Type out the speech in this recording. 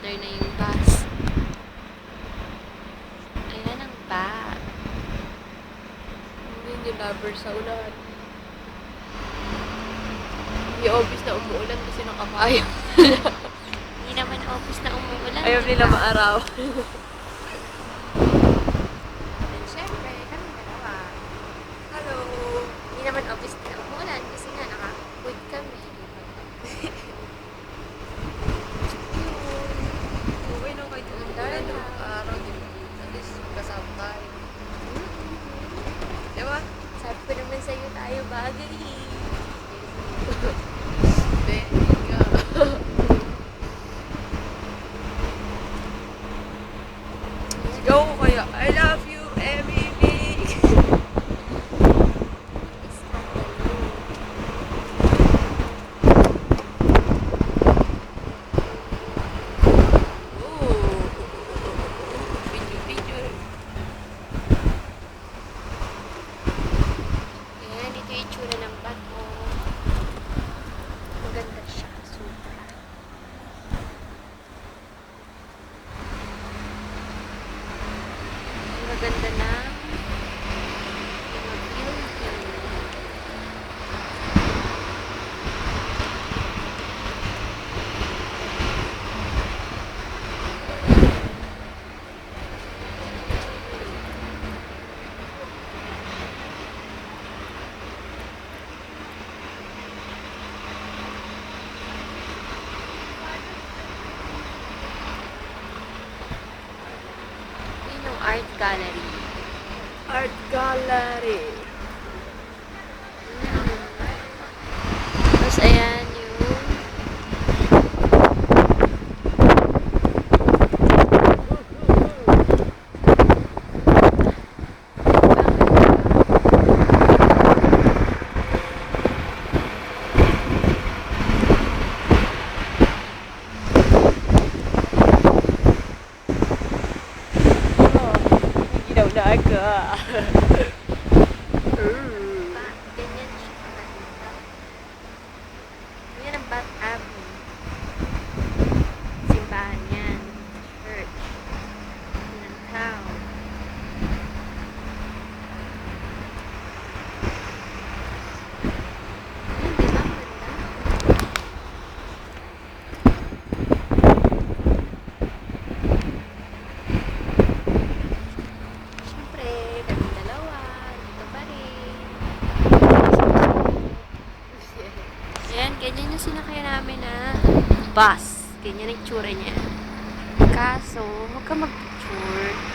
umaandar na yung bus. Ayan ang bag. Hindi yung lover sa ulan. Hindi obvious na umuulan kasi nakapayo. Hindi naman obvious na umuulan. Ayaw diba? nila maaraw. And syempre, kami dalawa. Hello! Hindi naman obvious na umuulan kasi nga naka-food kami. Okay na kayo dito. Dahil araw din. At least kasama tayo. Diba? Sabi ko naman sa'yo tayo bagay. Hindi nga. Go kaya. I love you, Emily. Video. Ayan, ito yung itsura ng bag ko. Maganda siya. Super. Maganda na. Mga building. Yun yung art gallery. Art gallery. Tapos ayan yung Ginaw na ako. ganyan siya. Yan ang Bath Avenue. Simbahan yan. Church. Yan ang town. Yan, di ba? Maganda. Siyempre, kami dalawa. Dito pa rin. Ayan, ganyan yung sinakay namin na bus. Ganyan ang tsura niya. Kaso, huwag ka mag-picture.